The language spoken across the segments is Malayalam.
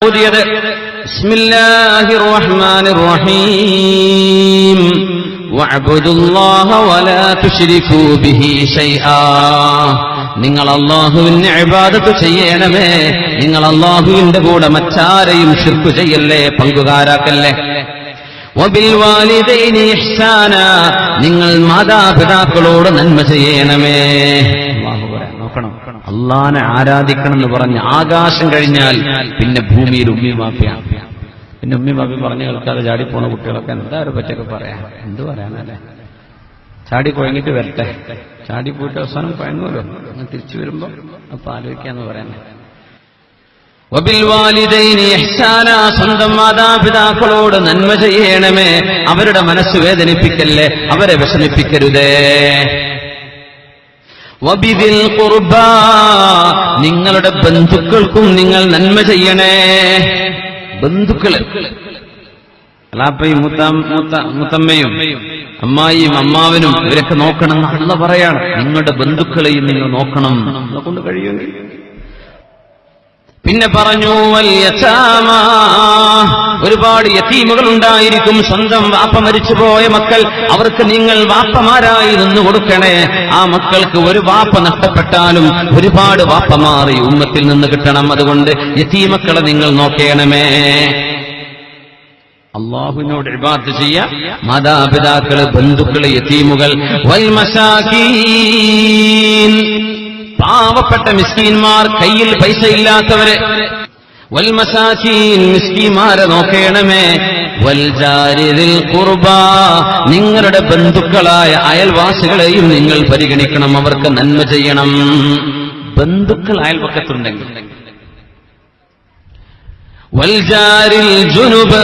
ഓതിയത് ബിസ്മില്ലാഹിർ റഹ്മാനിർ റഹീം വഅബ്ദുല്ലാഹ വലാ തുശ്രികൂ ബിഹി ശൈആ. നിങ്ങൾ അല്ലാഹുവിനെ ഇബാദത്ത് ചെയ്യണമേ, നിങ്ങൾ അല്ലാഹുവിന്റെ കൂടെ മറ്റാരെയും ശിർക്ക് ചെയ്യല്ലേ, പങ്കുകാരാക്കല്ലേ. വബിൽ വാലിദൈനി ഇഹ്സാനാ, നിങ്ങൾ മാതാപിതാക്കളോട് നന്മ ചെയ്യണമേ. അല്ലാഹു പറയാം, നോക്കണം, അല്ലാഹനെ ആരാധിക്കണം എന്ന് പറഞ്ഞ് ആകാശം കഴിഞ്ഞാൽ പിന്നെ ഭൂമിയിൽ ഉമ്മയും വാപ്പയാണ്. പിന്നെ ഉമ്മയും വാപ്പി പറഞ്ഞു കേൾക്കാതെ ചാടിപ്പോണ കുട്ടികളൊക്കെ എന്താ ഒരു പറ്റൊക്കെ പറയാം, എന്ത് പറയാനല്ലേ. ചാടി കുഴങ്ങിട്ട് വരട്ടെ, ചാടിപ്പോയിട്ട് അവസാനം കുഴങ്ങുമല്ലോ, അങ്ങനെ തിരിച്ചു വരുമ്പോ അപ്പൊ ആലോചിക്കാന്ന് പറയാനേ. വബിൽ വാലിദൈനി ഇഹ്സാന, സ്വന്തം മാതാപിതാക്കളോട് നന്മ ചെയ്യണമേ, അവരുടെ മനസ്സ് വേദനിപ്പിക്കല്ലേ, അവരെ വിഷമിപ്പിക്കരുതേ. വബിദിൽ ഖുർബാ, നിങ്ങളുടെ ബന്ധുക്കൾക്കും നിങ്ങൾ നന്മ ചെയ്യണേ. ബന്ധുക്കള് അലാപ്പയും മുത്തമ്മയും അമ്മായിയും അമ്മാവനും ഇവരൊക്കെ നോക്കണം എന്ന് അല്ലാഹു പറയാണ്. നിങ്ങളുടെ ബന്ധുക്കളെയും നിങ്ങൾ നോക്കണം, കൊണ്ട് കഴിയുമെങ്കിൽ. പിന്നെ പറഞ്ഞു വൽ യതാമ, ഒരുപാട് യതീമുകൾ ഉണ്ടായിരിക്കും, സ്വന്തം വാപ്പ മരിച്ചുപോയ മക്കൾ, അവർക്ക് നിങ്ങൾ വാപ്പമാരായി നിന്ന് കൊടുക്കണേ. ആ മക്കൾക്ക് ഒരു വാപ്പ നഷ്ടപ്പെട്ടാലും ഒരുപാട് വാപ്പമാർ ഈ ഉമ്മത്തിൽ നിന്ന് കിട്ടണം. അതുകൊണ്ട് യതീമക്കളെ നിങ്ങൾ നോക്കേണമേ. അല്ലാഹുവിനോട് ഇബാദത്ത് ചെയ്യാ, മാതാപിതാക്കള്, ബന്ധുക്കള്, യതീമുകൾ. വൽ മസാകീൻ, പാവപ്പെട്ട മിസ്കീന്മാർ, കയ്യിൽ പൈസ ഇല്ലാത്തവര്. വൽ മസാകീൻ, മിസ്കീന്മാരെ നോക്കേണമേ. വൽ ജാരി ദിൽ ഖുർബാ, നിങ്ങളുടെ ബന്ധുക്കളായ അയൽവാസികളെയും നിങ്ങൾ പരിഗണിക്കണം, അവർക്ക് നന്മ ചെയ്യണം. ബന്ധുക്കൾ അയൽപക്കത്തുണ്ടെങ്കിൽ. വൽ ജാരിൽ ജുനുബ്,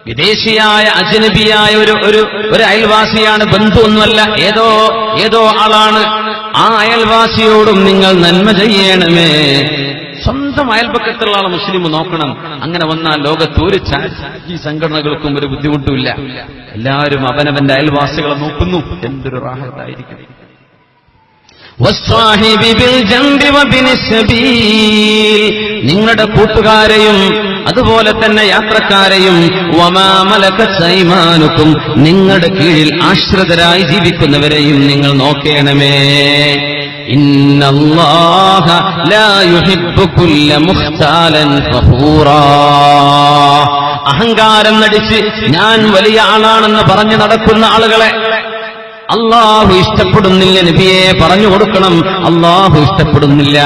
വിദേശിയായ അജ്നബിയായ ഒരു അയൽവാസിയാണ്, ബന്ധു ഒന്നുമല്ല, ഏതോ ആളാണ്. ആ അയൽവാസിയോടും നിങ്ങൾ നന്മ ചെയ്യണമേ. സ്വന്തം അയൽപക്കത്തുള്ള ആളെ മുസ്ലിം നോക്കണം. അങ്ങനെ വന്നാൽ ലോകത്ത് ഒരു ചാരിറ്റി സംഘടനകൾക്കും ഒരു ബുദ്ധിമുട്ടുമില്ല. എല്ലാവരും അവനവന്റെ അയൽവാസികളെ നോക്കുന്നു. എന്തൊരു റാഹത്തായിരിക്കും. നിങ്ങളുടെ കൂട്ടുകാരെയും അതുപോലെ തന്നെ യാത്രക്കാരെയും, വമാ മലകത് അയ്മാനുക്കും, നിങ്ങളുടെ കീഴിൽ ആശ്രിതരായി ജീവിക്കുന്നവരെയും നിങ്ങൾ നോക്കേണമേ. ഇന്നല്ലാഹ ലാ യുഹിബ്ബു കുല്ല മുഖ്താലൻ ഫഖൂറാ, അഹങ്കാരം നടിച്ച് ഞാൻ വലിയ ആളാണെന്ന് പറഞ്ഞു നടക്കുന്ന ആളുകളെ അല്ലാഹു ഇഷ്ടപ്പെടുന്നില്ല. നബിയെ പറഞ്ഞു കൊടുക്കണം, അല്ലാഹു ഇഷ്ടപ്പെടുന്നില്ല.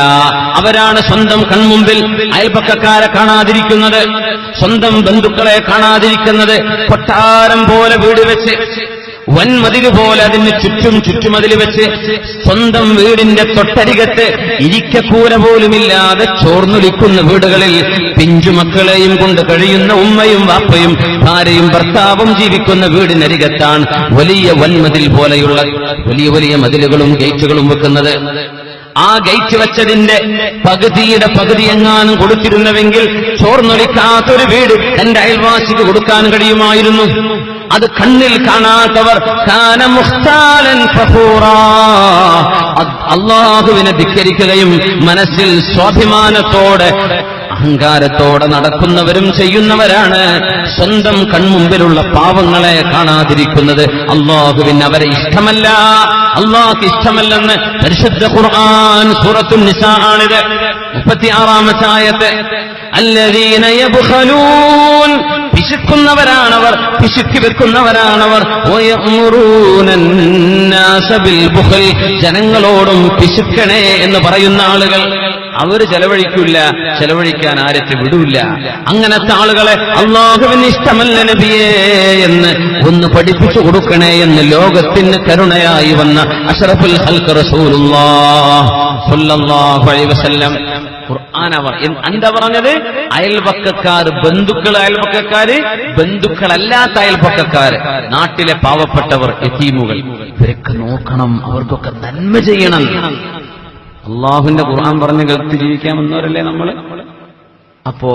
അവരാണ് സ്വന്തം കൺമുമ്പിൽ അയൽപക്കക്കാരെ കാണാതിരിക്കുന്നത്, സ്വന്തം ബന്ധുക്കളെ കാണാതിരിക്കുന്നത്. കൊട്ടാരം പോലെ വീട് വെച്ച്, വൻമതില് പോലെ അതിന് ചുറ്റുമതിൽ വെച്ച്, സ്വന്തം വീടിന്റെ തൊട്ടരികത്ത് ഇരിക്കക്കൂര പോലുമില്ലാതെ ചോർന്നൊലിക്കുന്ന വീടുകളിൽ പിഞ്ചുമക്കളെയും കൊണ്ട് കഴിയുന്ന ഉമ്മയും വാപ്പയും ഭാര്യയും ഭർത്താവും ജീവിക്കുന്ന വീടിനരികത്താണ് വലിയ വൻമതിൽ പോലെയുള്ള വലിയ മതിലുകളും ഗേറ്റുകളും വെക്കുന്നത്. ആ ഗേറ്റ് വെച്ചതിന്റെ പകുതിയുടെ പകുതി എങ്ങാനും കൊടുത്തിരുന്നുവെങ്കിൽ ചോർന്നൊലിക്കാത്തൊരു വീട് തന്റെ അയൽവാസിക്ക് കൊടുക്കാൻ കഴിയുമായിരുന്നു. അത് കണ്ണിൽ കാണാത്തവർ കാന മുഖ്താലൻ ഫഖൂറാ, അല്ലാഹുവിനെ ധിക്കരിക്കുകയും മനസ്സിൽ സ്വാഭിമാനത്തോടെ അഹങ്കാരത്തോടെ നടക്കുന്നവരും ചെയ്യുന്നവരാണ്. സ്വന്തം കൺമുമ്പിലുള്ള പാവങ്ങളെ കാണാതിരിക്കുന്നത് അല്ലാഹുവിന് അവരെ ഇഷ്ടമല്ല, അല്ലാഹുക്ക് ഇഷ്ടമല്ലെന്ന് പരിശുദ്ധ ഖുർആൻ സൂറത്തുൻ നിസാ ആണിത്, 36-ാമത്തെ ആയത്ത്. അല്ലദീന യബ്ഖലൂൻ, പിശുക്കുന്നവരാണവർ, പിശുക്കി വെക്കുന്നവരാണവർ. വയഅ്മുറൂനന്നാസ ബിൽ ബുഖൽ, ജനങ്ങളോടും പിശുക്കണേ എന്ന് പറയുന്ന ആളുകൾ. അവര് ചെലവഴിക്കില്ല, ചെലവഴിക്കാൻ ആരത്തെ വിടൂല്ല. അങ്ങനത്തെ ആളുകളെ അല്ലാഹുവിന് ഇഷ്ടമല്ല നബിയേ എന്ന് ഒന്ന് പഠിപ്പിച്ചു കൊടുക്കണേ എന്ന് ലോകത്തിന് കരുണയായി വന്ന അഷ്റഫുൽ ഖൽഖ് റസൂലുള്ളാഹ് സ്വല്ലല്ലാഹു അലൈഹി വസല്ലം ഖുർആൻ എന്താ പറഞ്ഞത്? അയൽപക്കക്കാർ, ബന്ധുക്കൾ അയൽപക്കക്കാര്, ബന്ധുക്കളല്ലാത്ത അയൽപക്കക്കാര്, നാട്ടിലെ പാവപ്പെട്ടവർ, യതീമുകൾ, ഇവരൊക്കെ നോക്കണം, അവർക്കൊക്കെ നന്മ ചെയ്യണം. അള്ളാഹുവിന്റെ ഖുർആൻ പറഞ്ഞ് കേട്ട് ജീവിക്കാമെന്നവരല്ലേ നമ്മള്. അപ്പോ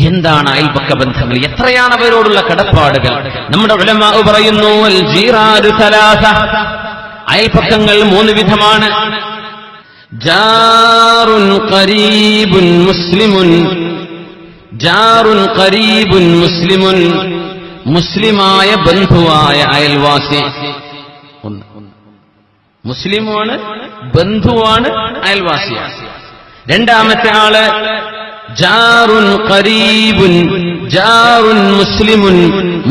എന്താണ് അയൽപക്ക ബന്ധങ്ങൾ? എത്രയാണ് അവരോടുള്ള കടപ്പാടുകൾ? നമ്മുടെ ഉലമാ പറയുന്നു, അൽ ജീറാനു സലാസ, അയൽപക്കങ്ങൾ 3 വിധമാണ്. ജാറുൻ ഖരീബുൻ മുസ്ലിമുൻ, ജാറുൻ ഖരീബുൻ മുസ്ലിമുൻ, മുസ്ലിമായ ബന്ധുവായ അയൽവാസി. ഒന്ന് മുസ്ലിമാണ്, ബന്ധുവാണ്, അയൽവാസിയാണ്. രണ്ടാമത്തെ ആള് ജാറുൻ ഖരീബുൻ, ജാറുൻ മുസ്ലിമുൻ,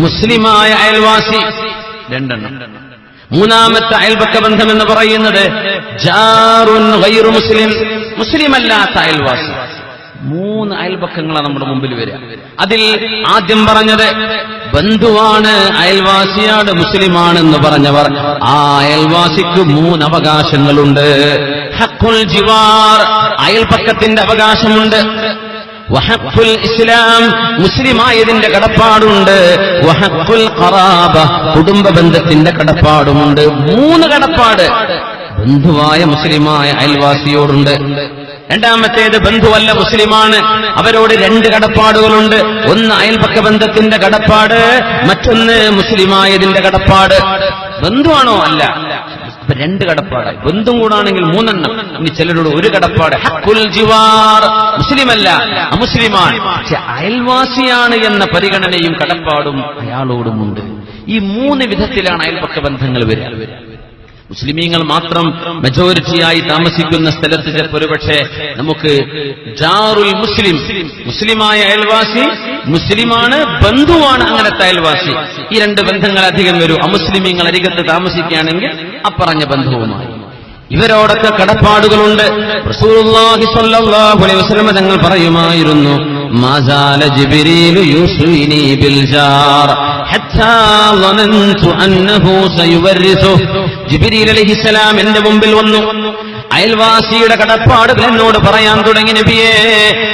മുസ്ലിമായ അയൽവാസി. രണ്ടെണ്ണം. മൂന്നാമത്തെ അയൽപക്ക ബന്ധം എന്ന് പറയുന്നത് ജാറുൻ ഗൈറു മുസ്ലിം, മുസ്ലിമല്ലാത്ത അയൽവാസി. 3 അയൽപക്കങ്ങളാണ് നമ്മുടെ മുമ്പിൽ വരിക. അതിൽ ആദ്യം പറഞ്ഞത് ബന്ധുവാണ്, അയൽവാസിയാണ്, മുസ്ലിമാണെന്ന് പറഞ്ഞവർ ആ അയൽവാസിക്ക് 3 അവകാശങ്ങളുണ്ട്. ഹഖുൽ ജിവാർ, അയൽപക്കത്തിന്റെ അവകാശമുണ്ട്. വഹഖുൽ ഇസ്ലാം, മുസ്ലിമായതിന്റെ കടപ്പാടുണ്ട്. വഹഖുൽ ഖറാബ, കുടുംബ ബന്ധത്തിന്റെ കടപ്പാടുമുണ്ട്. 3 കടപ്പാട് ബന്ധുവായ മുസ്ലിമായ അയൽവാസിയോടുണ്ട്. രണ്ടാമത്തേത് ബന്ധുവല്ല, മുസ്ലിമാണ്, അവരോട് 2 കടപ്പാടുകളുണ്ട്. ഒന്ന് അയൽപക്ക ബന്ധത്തിന്റെ കടപ്പാട്, മറ്റൊന്ന് മുസ്ലിമായതിന്റെ കടപ്പാട്. ബന്ധുവാണോ? അല്ല. 2 കടപ്പാട്. ബന്ധും കൂടാണെങ്കിൽ 3 എണ്ണം. ഇനി ചിലരോട് 1 കടപ്പാട്. ഹഖുൽ ജിവാർ, മുസ്ലിമല്ല, അമുസ്ലിമാണ്, പക്ഷെ അയൽവാസിയാണ് എന്ന പരിഗണനയും കടപ്പാടും അയാളോടുമുണ്ട്. ഈ 3 വിധത്തിലാണ് അയൽപക്ക ബന്ധങ്ങൾ വരിക. മുസ്ലിമീങ്ങൾ മാത്രം മെജോറിറ്റിയായി താമസിക്കുന്ന സ്ഥലത്ത് ചിലപ്പോൾ പക്ഷേ നമുക്ക് ജാറുൽ മുസ്ലിം, മുസ്ലിമായ അയൽവാസി, മുസ്ലിമാണ്, ബന്ധുവാണ്, അങ്ങനത്തെ അയൽവാസി. ഈ 2 ബന്ധങ്ങൾ അധികം വരും. അമുസ്ലിമീങ്ങൾ അരികത്ത് താമസിക്കുകയാണെങ്കിൽ അപ്പറഞ്ഞ ബന്ധുവുമായി. ഇവരോടൊക്കെ കടപ്പാടുകളുണ്ട്. റസൂലുള്ളാഹി സ്വല്ലല്ലാഹു അലൈഹി വസല്ലം തങ്ങൾ പറയുമായിരുന്നു, മാസാല ജിബ്രീലു യൂസുനി ബിൽ ജാർ ഹത്താ വനന്തു അന്നഹു സയുവരിസു. ജിബ്രീൽ അലൈഹിസ്സലാം എന്റെ മുമ്പിൽ വന്നു, അയൽവാസിയുടെ കടപ്പാടുകൾ എന്നോട് പറയാൻ തുടങ്ങി. നബിയേ,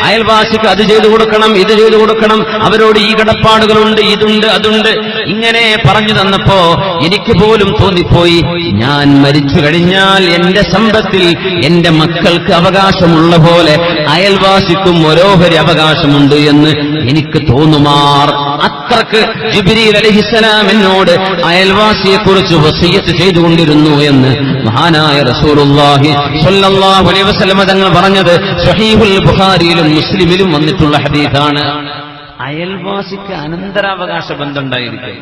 അയൽവാസിക്ക് അത് ചെയ്തു കൊടുക്കണം, ഇത് ചെയ്തു കൊടുക്കണം, അവരോട് ഈ കടപ്പാടുകളുണ്ട്, ഇതുണ്ട്, അതുണ്ട്, ഇങ്ങനെ പറഞ്ഞു തന്നപ്പോ എനിക്ക് പോലും തോന്നിപ്പോയി, ഞാൻ മരിച്ചു കഴിഞ്ഞാൽ എന്റെ സമ്പത്തിൽ എന്റെ മക്കൾക്ക് അവകാശമുള്ള പോലെ അയൽവാസിക്കും ഓരോഹരി അവകാശമുണ്ട് എന്ന് എനിക്ക് തോന്നുമാർ. അത്രക്ക് ജിബ്രീൽ അലൈഹിസ്സലാം എന്നോട് അയൽവാസിയെക്കുറിച്ച് വസിയത്ത് ചെയ്തുകൊണ്ടിരുന്നു എന്ന് മഹാനായ റസൂലുള്ളാഹി സ്വല്ലല്ലാഹു അലൈഹി വസല്ലം തങ്ങൾ പറഞ്ഞത് സ്വഹീഹുൽ ബുഖാരിയിലും മുസ്ലിമിലും വന്നിട്ടുള്ള ഹദീസാണ്. അയൽവാസിക്ക് അനന്തരാവകാശ ബന്ധം ഉണ്ടായിരിക്കും.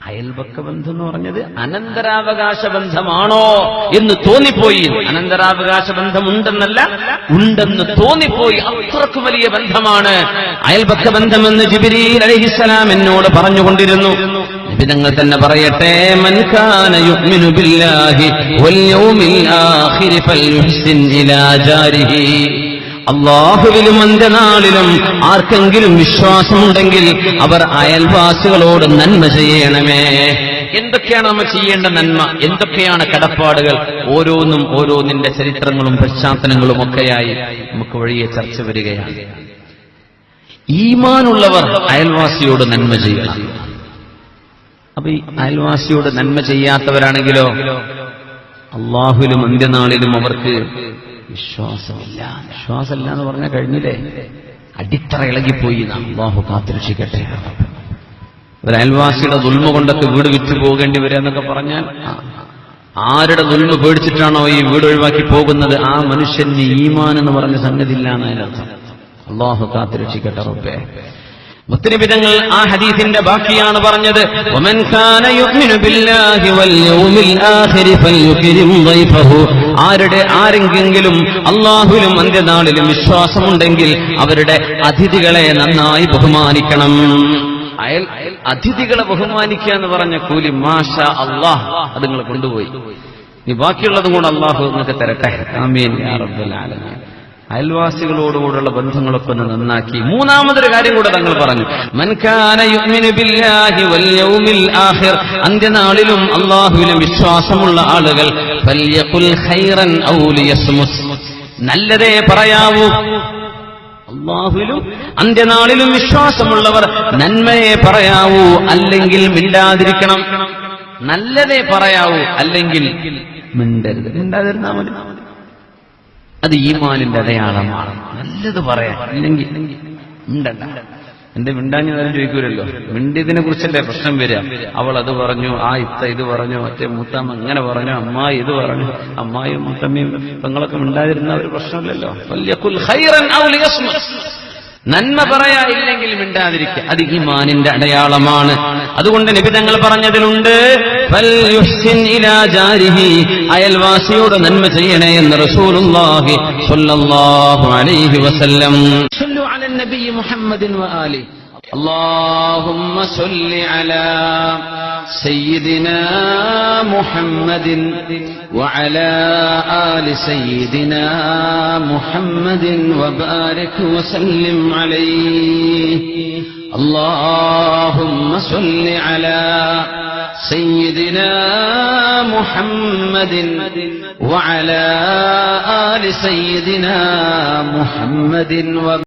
അയൽപക്ക ബന്ധം എന്ന് പറഞ്ഞത് അനന്തരാവകാശ ബന്ധമാണോ എന്ന് തോന്നിപ്പോയി. അനന്തരാവകാശ ബന്ധം ഉണ്ടെന്നല്ല, ഉണ്ടെന്ന് തോന്നിപ്പോയി. അത്രക്ക് വലിയ ബന്ധമാണ് അയൽപക്ക ബന്ധമെന്ന് ജിബ്രീൽ അലൈഹിസ്സലാം എന്നോട് പറഞ്ഞുകൊണ്ടിരുന്നു. നബി തങ്ങൾ തന്നെ പറയട്ടെ, മൻ കാന യുഅ്മിനു ബില്ലാഹി വൽ യൗമിൽ ആഖിർ ഫൽയുഹ്സിൻ ഇലാ ജാരിഹി. അല്ലാഹുവിലും അന്ത്യനാളിലും ആർക്കെങ്കിലും വിശ്വാസമുണ്ടെങ്കിൽ അവർ അയൽവാസികളോട് നന്മ ചെയ്യണമേ. എന്തൊക്കെയാണ് നമ്മൾ ചെയ്യേണ്ട നന്മ, എന്തൊക്കെയാണ് കടപ്പാടുകൾ, ഓരോന്നും ഓരോന്നിന്റെ ചരിത്രങ്ങളും പശ്ചാത്തലങ്ങളും ഒക്കെയായി നമുക്ക് വഴിയെ ചർച്ച വരികയാണ്. ഈമാനുള്ളവർ അയൽവാസിയോട് നന്മ ചെയ്യണം. അപ്പൊ ഈ അയൽവാസിയോട് നന്മ ചെയ്യാത്തവരാണെങ്കിലോ അല്ലാഹുവിലും അന്ത്യനാളിലും അവർക്ക് വിശ്വാസമില്ല. വിശ്വാസമില്ല എന്ന് പറഞ്ഞാൽ കഴിഞ്ഞില്ലേ, അടിത്തറ ഇളകിപ്പോയി. അല്ലാഹു കാത്തുരക്ഷിക്കട്ടെ. ഒരു അയൽവാസിയുടെ ദുൽമ കൊണ്ടൊക്കെ വീട് വിറ്റ് പോകേണ്ടി വരിക എന്നൊക്കെ പറഞ്ഞാൽ, ആരുടെ ദുൽമ പേടിച്ചിട്ടാണോ ഈ വീട് ഒഴിവാക്കി പോകുന്നത്, ആ മനുഷ്യന് ഈമാൻ എന്ന് പറഞ്ഞ സംഗതി ഇല്ല എന്നതിനർത്ഥം. അല്ലാഹു കാത്തുരക്ഷിക്കട്ടെ റബ്ബേ. മുത്തനബി തങ്ങൾ ആ ഹദീസിന്റെ ബാക്കിയാണ് പറഞ്ഞത്, വമൻ കാന യുഅ്മിനു ബില്ലാഹി വൽ യൗമിൽ ആഖിർ ഫൽയുക്രിം ദൈഫഹു. ആരെങ്കിലും അല്ലാഹുവിലും അന്ത്യനാളിലും വിശ്വാസമുണ്ടെങ്കിൽ അവരുടെ അതിഥികളെ നന്നായി ബഹുമാനിക്കണം. അതിഥികളെ ബഹുമാനിക്കുക എന്ന് പറഞ്ഞ കൂലി മാഷാ അല്ലാഹ് അത് നിങ്ങൾ കൊണ്ടുപോയി. ഇനി ബാക്കിയുള്ളതും കൂടെ അല്ലാഹു നിങ്ങൾക്ക് തരട്ടെ. ആമീൻ യാ റബ്ബൽ ആലമീൻ. അയൽവാസികളോടുകൂടുള്ള ബന്ധങ്ങളൊക്കെ ഒന്ന് നന്നാക്കി. മൂന്നാമതൊരു കാര്യം കൂടെ തങ്ങൾ പറഞ്ഞു, മൻ കാന യുഅ്മിനു ബില്ലാഹി വൽ യൗമിൽ ആഖിർ. അന്ത്യനാളിലും അല്ലാഹുവിലും വിശ്വാസമുള്ള ആളുകൾ ഫൽയഖുൽ ഖൈറൻ ഔ ലിയസ്മുസ്. നല്ലതേ പറയാവൂ. അല്ലാഹുവിലും അന്ത്യനാളിലും വിശ്വാസമുള്ളവർ നന്മയെ പറയാവൂ, അല്ലെങ്കിൽ മിണ്ടാതിരിക്കണം. നല്ലതേ പറയാവൂ, അല്ലെങ്കിൽ മിണ്ടരുത്. മിണ്ടാതിരുന്നാ മതി. അത് ഈമാനിന്റെ അടയാളമാണ്. നല്ലത് പറയാം, അല്ലെങ്കിൽ മിണ്ടണ്ട. എന്റെ മിണ്ടാഞ്ഞ നേരം ചോദിക്കൂലല്ലോ, മിണ്ടിയതിനെ കുറിച്ചല്ലേ പ്രശ്നം വരിക. അവൾ അത് പറഞ്ഞു, ആ ഇത്ത ഇത് പറഞ്ഞു, മറ്റേ മൂത്തമ്മ അങ്ങനെ പറഞ്ഞു, അമ്മായി ഇത് പറഞ്ഞു. അമ്മായിയും മൂത്തമ്മയും പെങ്ങളൊക്കെ മിണ്ടാതിരുന്ന ഒരു പ്രശ്നമില്ലല്ലോ. ഫല്യഖുൽ ഖൈറൻ ഔ ലിയസ്മുത്, നന്മ പറയാ ഇല്ലെങ്കിൽ മിണ്ടാതിരിക്കുക, അത് ഈമാനിന്റെ അടയാളമാണ്. അതുകൊണ്ട് നബി തങ്ങൾ പറഞ്ഞതിലുണ്ട് ഫൽയുഹ്സിൻ ഇലാ ജാരിഹി, അയൽവാസിയോട് നന്മ ചെയ്യണേ എന്ന് റസൂലുള്ളാഹി സ്വല്ലല്ലാഹു അലൈഹി വസല്ലം. സല്ലു അലൻ നബി മുഹമ്മദിൻ വആലി. اللهم صل على سيدنا محمد وعلى آل سيدنا محمد وبارك وسلم عليه. اللهم صل على سيدنا محمد وعلى آل سيدنا محمد